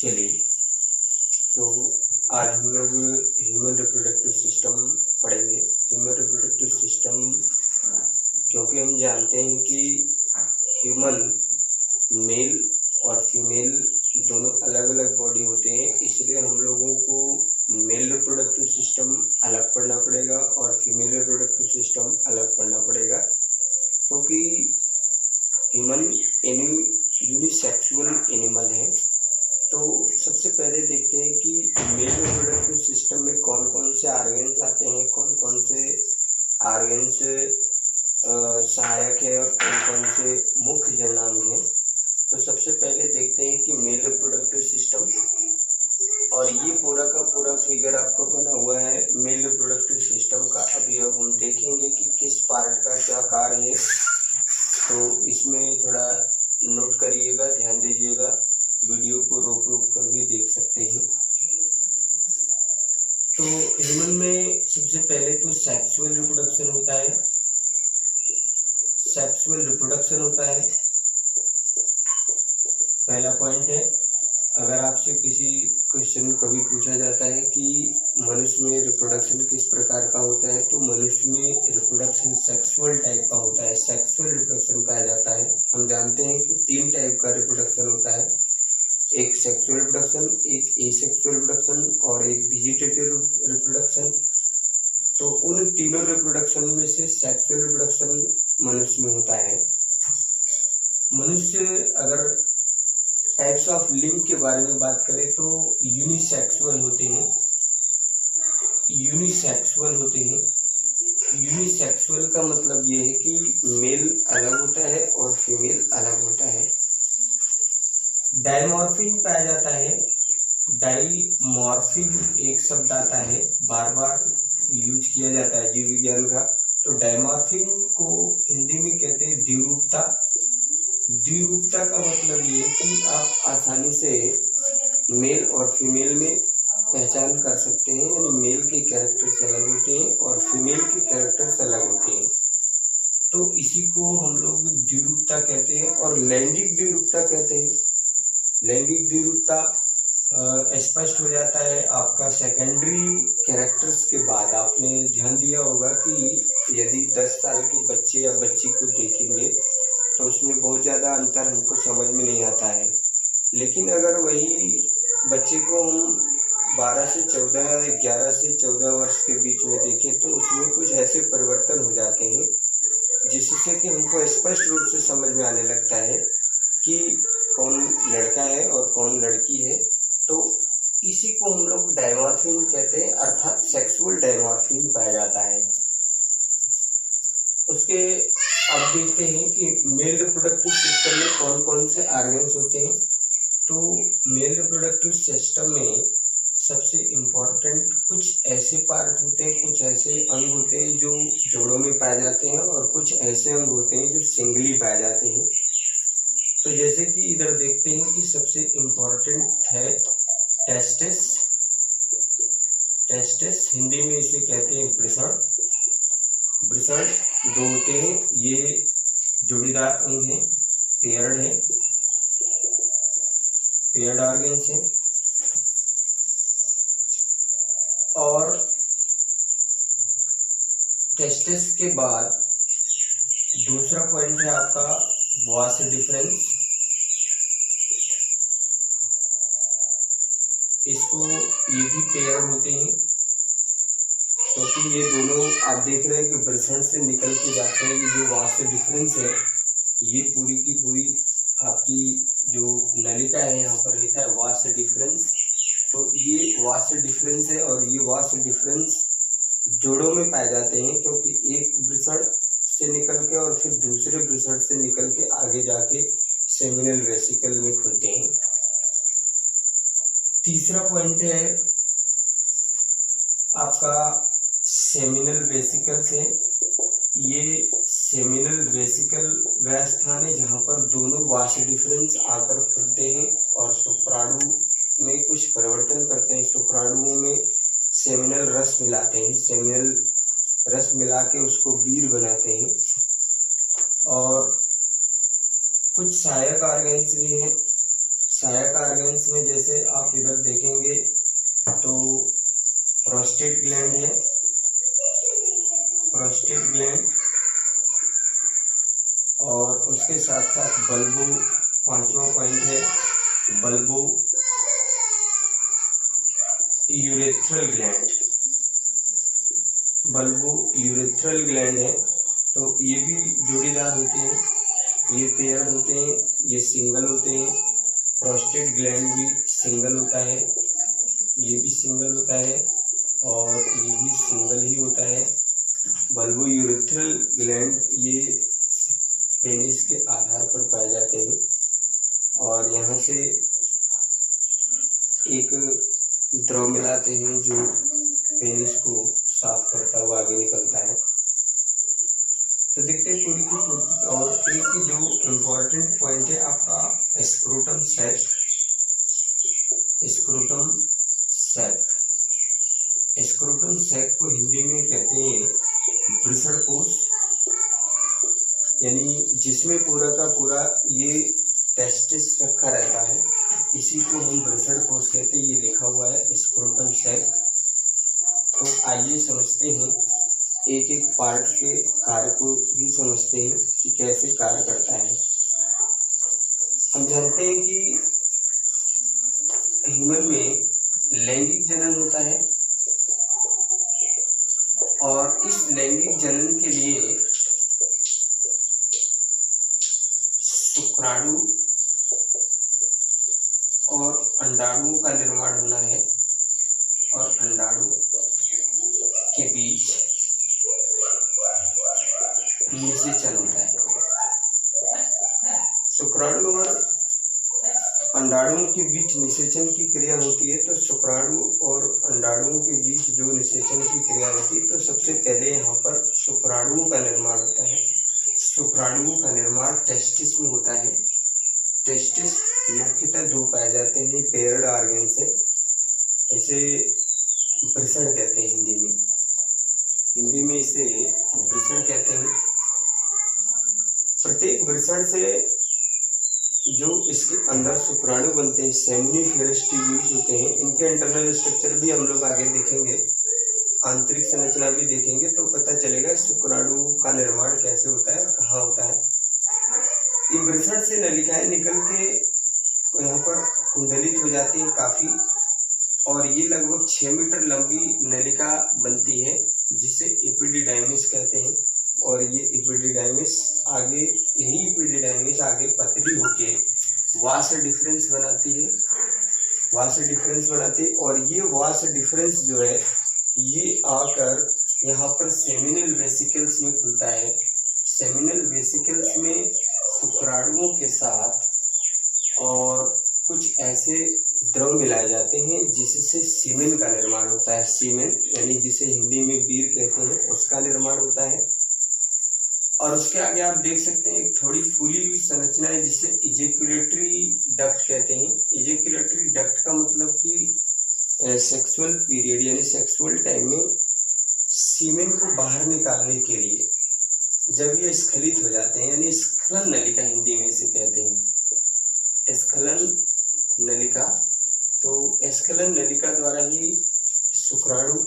चलिए, तो आज हम लोग ह्यूमन रिप्रोडक्टिव सिस्टम पढ़ेंगे। ह्यूमन रिप्रोडक्टिव सिस्टम, क्योंकि हम जानते हैं कि ह्यूमन मेल और फीमेल दोनों अलग अलग बॉडी होते हैं, इसलिए हम लोगों को मेल रिप्रोडक्टिव सिस्टम अलग पढ़ना पड़ेगा और फीमेल रिप्रोडक्टिव सिस्टम अलग पढ़ना पड़ेगा, क्योंकि ह्यूमन यूनिसेक्सुअल एनिमल है। तो सबसे पहले देखते हैं कि मेल रिप्रोडक्टिव सिस्टम में कौन कौन से आर्गन्स आते हैं, कौन कौन से आर्गन्स सहायक है और कौन कौन से मुख्य जननांग हैं। तो सबसे पहले देखते हैं कि मेल रिप्रोडक्टिव सिस्टम, और ये पूरा का पूरा फिगर आपको बना हुआ है मेल रिप्रोडक्टिव सिस्टम का। अभी अब हम देखेंगे कि किस पार्ट का क्या कार्य है, तो इसमें थोड़ा नोट करिएगा, ध्यान दीजिएगा, वीडियो को रोक रोक कर भी देख सकते हैं। तो ह्यूमन में सबसे पहले तो सेक्सुअल रिप्रोडक्शन होता है। सेक्सुअल रिप्रोडक्शन होता है, पहला पॉइंट है। अगर आपसे किसी क्वेश्चन कभी पूछा जाता है कि मनुष्य में रिप्रोडक्शन किस प्रकार का होता है, तो मनुष्य में रिप्रोडक्शन सेक्सुअल टाइप का होता है, सेक्सुअल रिप्रोडक्शन पाया जाता है। हम जानते हैं कि 3 टाइप का रिप्रोडक्शन होता है, एक सेक्सुअल रिप्रोडक्शन, एक एसेक्सुअल रिप्रोडक्शन और एक वेजिटेटिव रिप्रोडक्शन। तो उन तीनों रिप्रोडक्शन में से सेक्सुअल रिप्रोडक्शन मनुष्य में होता है। मनुष्य अगर टाइप्स ऑफ लिंग के बारे में बात करें तो यूनिसेक्सुअल होते हैं। यूनिसेक्सुअल होते हैं। यूनिसेक्सुअल का मतलब ये है कि मेल अलग होता है और फीमेल अलग होता है। डायमॉर्फिन पाया जाता है। डाइमॉर्फिन एक शब्द आता है, बार बार यूज किया जाता है जीव विज्ञान का। तो डायमॉर्फिन को हिंदी में कहते हैं द्विरूपता। द्विरूपता का मतलब ये है कि आप आसानी से मेल और फीमेल में पहचान कर सकते हैं, यानी मेल के कैरेक्टर्स अलग होते हैं और फीमेल के कैरेक्टर्स अलग होते हैं। तो इसी को हम लोग द्विरूपता कहते हैं और लैंगिक द्विरूपता कहते हैं। लैंगिक द्विरूपता स्पष्ट हो जाता है आपका सेकेंडरी कैरेक्टर्स के बाद। आपने ध्यान दिया होगा कि यदि 10 साल के बच्चे या बच्ची को देखेंगे तो उसमें बहुत ज़्यादा अंतर हमको समझ में नहीं आता है, लेकिन अगर वही बच्चे को हम 12 से 14 या 11 से 14 वर्ष के बीच में देखें तो उसमें कुछ ऐसे परिवर्तन हो जाते हैं जिससे कि हमको स्पष्ट रूप से समझ में आने लगता है कि कौन लड़का है और कौन लड़की है। तो इसी को हम लोग डायमॉर्फिन कहते हैं, अर्थात सेक्सुअल डायमॉर्फिन पाया जाता है। उसके अब देखते हैं कि मेल रिप्रोडक्टिव सिस्टम में कौन कौन से आर्गन्स होते हैं। तो मेल रिप्रोडक्टिव सिस्टम में सबसे इम्पोर्टेंट कुछ ऐसे पार्ट होते हैं, कुछ ऐसे अंग होते हैं जो जोड़ों में पाए जाते हैं और कुछ ऐसे अंग होते हैं जो सिंगली पाए जाते हैं। तो जैसे कि इधर देखते हैं कि सबसे इम्पोर्टेंट है टेस्टिस। टेस्टिस हिंदी में इसे कहते हैं वृषण। वृषण 2 होते हैं, ये जोड़ीदार अंग हैं, पेयर्ड है, पेयर्ड ऑर्गन्स हैं। और टेस्टिस के बाद दूसरा पॉइंट है आपका वास डिफरेंस। इसको ये भी पेयर होते हैं, क्योंकि ये दोनों आप देख रहे हैं कि वृषण से निकल के जाते हैं। ये जो वास डिफरेंस है, ये पूरी की पूरी आपकी जो नलिका है, यहाँ पर लिखा है वास डिफरेंस। तो ये वास डिफरेंस है और ये वास डिफरेंस जोड़ों में पाए जाते हैं, क्योंकि एक वृषण से निकल के और फिर दूसरे वृषण से निकल के आगे जाके सेमिनल वेसिकल में खुलते हैं। तीसरा पॉइंट है आपका सेमिनल वेसिकल से। ये सेमिनल वेसिकल वह स्थान है जहाँ पर दोनों वास डिफरेंस आकर खुलते हैं और शुक्राणु में कुछ परिवर्तन करते हैं। शुक्राणुओं में सेमिनल रस मिलाते हैं, सेमिनल रस मिला के उसको बीर बनाते हैं। और कुछ सहायक ऑर्गन्स भी हैं सहायक ऑर्गन्स में जैसे आप इधर देखेंगे तो प्रोस्टेट ग्लैंड है, प्रोस्टेट ग्लैंड, और उसके साथ साथ बल्बो, पांचवा पॉइंट है bulbo urethral gland, bulbo urethral gland है। तो ये भी जोड़ीदार होते हैं, ये पेयर्ड होते हैं, ये सिंगल होते हैं। प्रोस्टेट ग्लैंड भी सिंगल होता है, ये भी सिंगल होता है और ये भी सिंगल ही होता है। बल्बो यूरेथ्रल ग्लैंड ये पेनिस के आधार पर पाए जाते हैं और यहाँ से एक द्रव मिलाते हैं जो पेनिस को साफ करता हुआ आगे निकलता है। तो देखते हैं पूरी की पूरी। और एक जो इम्पोर्टेंट पॉइंट है आपका scrotum sac, scrotum sac, scrotum sac को हिंदी में कहते हैं वृषणकोश, यानी जिसमें पूरा का पूरा ये टेस्टिस रखा रहता है, इसी को हम वृषणकोश कहते हैं। ये लिखा हुआ है स्क्रोटम सैक। तो आइए समझते हैं, एक एक पार्ट के कार्य को भी समझते हैं कि कैसे कार्य करता है। हम जानते हैं कि ह्यूमन में लैंगिक जनन होता है और इस लैंगिक जनन के लिए शुक्राणु और अंडाणुओं का निर्माण होना है और अंडाणु के बीच निषेचन होता है। शुक्राणु और अंडाणुओं के बीच निषेचन की क्रिया होती है। तो शुक्राणु और अंडाणुओं के बीच जो निषेचन की क्रिया होती है, तो सबसे पहले यहाँ पर शुक्राणुओं का निर्माण होता है। शुक्राणुओं का निर्माण टेस्टिस में होता है। टेस्टिस मुख्यतः दो पाए जाते हैं पेयर्ड ऑर्गन से, इसे वृषण कहते हैं हिंदी में, हिंदी में इसे वृषण कहते हैं। प्रत्येक वृषण से जो इसके अंदर शुक्राणु बनते हैं सेमिनिफेरस ट्यूब्यूल्स होते हैं। इनके इंटरनल स्ट्रक्चर भी हम लोग आगे देखेंगे, आंतरिक संरचना भी देखेंगे, तो पता चलेगा शुक्राणु का निर्माण कैसे होता है और कहाँ होता है। इन वृषण से नलिकाएं निकल के यहाँ पर कुंडलित हो जाती है काफ़ी, और ये लगभग 6 मीटर लंबी नलिका बनती है जिसे एपिडिडाइमिस कहते हैं। और ये एपिडिडाइमिस आगे, यही एपिडिडाइमिस आगे पतली होके वास डिफरेंस बनाती है, वास डिफरेंस बनाती है। और ये वास डिफरेंस जो है ये आकर यहाँ पर सेमिनल वेसिकल्स में खुलता है। सेमिनल वेसिकल्स में शुक्राणुओं के साथ और कुछ ऐसे द्रव मिलाए जाते हैं जिससे सीमेन का निर्माण होता है। सीमेन यानी जिसे हिंदी में बीर कहते हैं, उसका निर्माण होता है। और उसके आगे आप देख सकते हैं एक थोड़ी फूली हुई संरचना है जिसे इजेक्युलेटरी डक्ट कहते हैं। इजेक्युलेटरी डक्ट का मतलब कि सेक्सुअल पीरियड यानी सेक्सुअल टाइम में सीमेन को बाहर निकालने के लिए जब ये स्खलित हो जाते हैं, यानी स्खलन नलिका हिंदी में इसे कहते हैं, स्खलन नलिका। तो स्खलन नलिका द्वारा ही शुक्राणु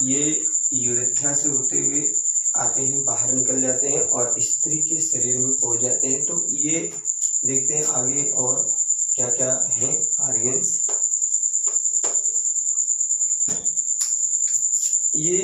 ये यूरेथ्रा से होते हुए आते हैं, बाहर निकल जाते हैं और स्त्री के शरीर में पहुंच जाते हैं। तो ये देखते हैं आगे और क्या क्या है ऑर्गन्स। ये